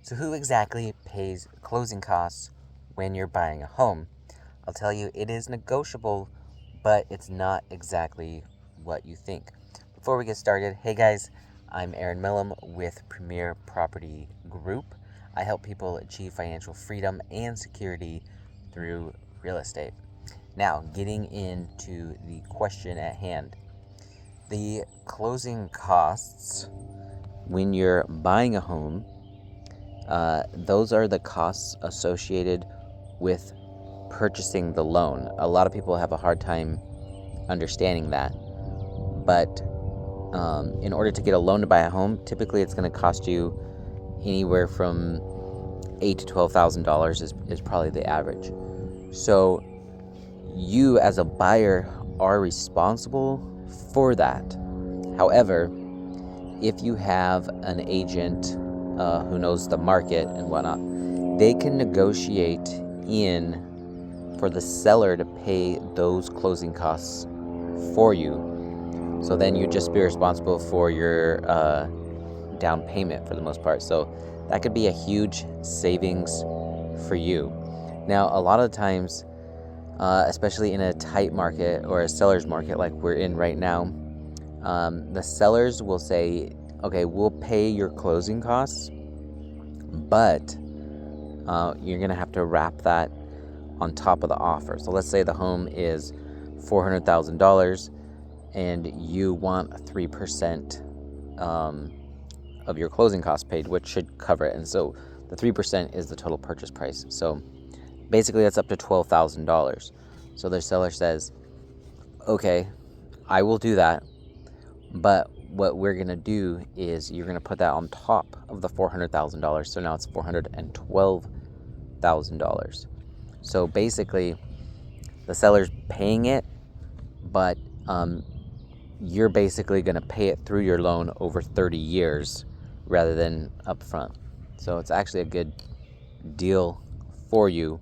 So who exactly pays closing costs when you're buying a home? I'll tell you, it is negotiable, but it's not exactly what you think. Before we get started, hey guys, I'm Eren Millam with Premier Property Group. I help people achieve financial freedom and security through real estate. Now, getting into the question at hand. The closing costs when you're buying a home, those are the costs associated with purchasing the loan. A lot of people have a hard time understanding that, but in order to get a loan to buy a home, typically it's going to cost you anywhere from $8,000 to $12,000 is probably the average. So you as a buyer are responsible for that. However, if you have an agent who knows the market and whatnot, they can negotiate in for the seller to pay those closing costs for you. So then you'd just be responsible for your down payment for the most part. So that could be a huge savings for you. Now, a lot of the times, especially in a tight market or a seller's market like we're in right now, the sellers will say, okay, we'll pay your closing costs, but you're going to have to wrap that on top of the offer. So let's say the home is $400,000 and you want 3% of your closing costs paid, which should cover it. And so the 3% is the total purchase price. So basically that's up to $12,000. So the seller says, okay, I will do that, but what we're going to do is you're going to put that on top of the $400,000. So now it's $412,000. So basically, the seller's paying it, but you're basically going to pay it through your loan over 30 years rather than upfront. So it's actually a good deal for you,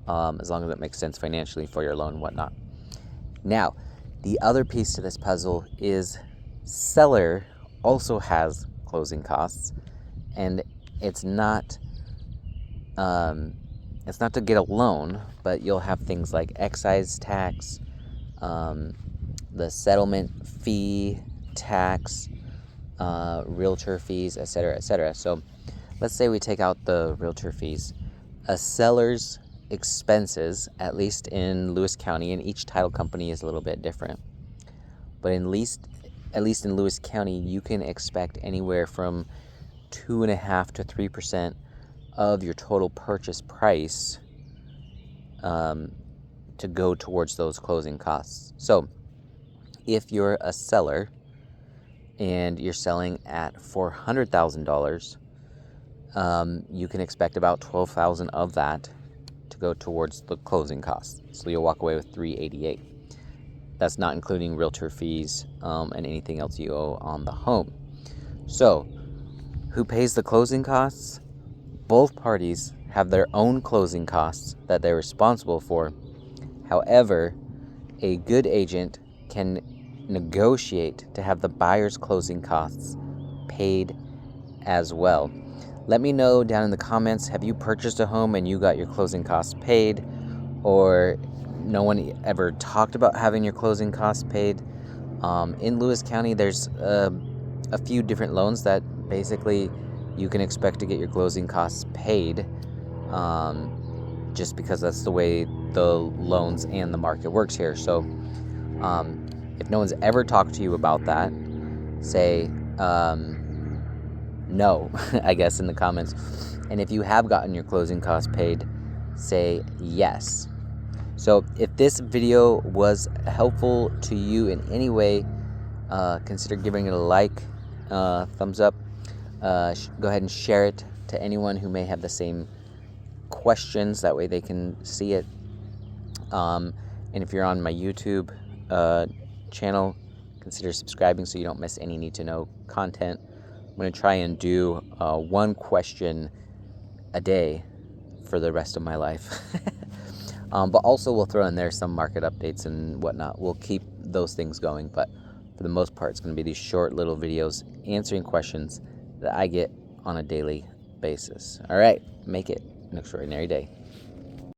as long as it makes sense financially for your loan and whatnot. Now, the other piece to this puzzle is seller also has closing costs, and it's not to get a loan, but you'll have things like excise tax, the settlement fee, tax, realtor fees, etc., etc. So let's say we take out the realtor fees. A seller's expenses, at least in Lewis County, and each title company is a little bit different, but at least in Lewis County, you can expect anywhere from 2.5% to 3% of your total purchase price to go towards those closing costs. So if you're a seller and you're selling at $400,000, you can expect about $12,000 of that to go towards the closing costs. So you'll walk away with $388,000. That's not including realtor fees and anything else you owe on the home. So who pays the closing costs? Both parties have their own closing costs that they're responsible for. However, a good agent can negotiate to have the buyer's closing costs paid as well. Let me know down in the comments, have you purchased a home and you got your closing costs paid, or no one ever talked about having your closing costs paid? In Lewis County, there's a few different loans that basically you can expect to get your closing costs paid, just because that's the way the loans and the market works here. So if no one's ever talked to you about that, say no, I guess, in the comments. And if you have gotten your closing costs paid, say yes. So if this video was helpful to you in any way, consider giving it a like, thumbs up. Go ahead and share it to anyone who may have the same questions. That way they can see it. And if you're on my YouTube channel, consider subscribing so you don't miss any need-to-know content. I'm going to try and do one question a day for the rest of my life. But also we'll throw in there some market updates and whatnot. We'll keep those things going, but for the most part, it's going to be these short little videos answering questions that I get on a daily basis. All right, make it an extraordinary day.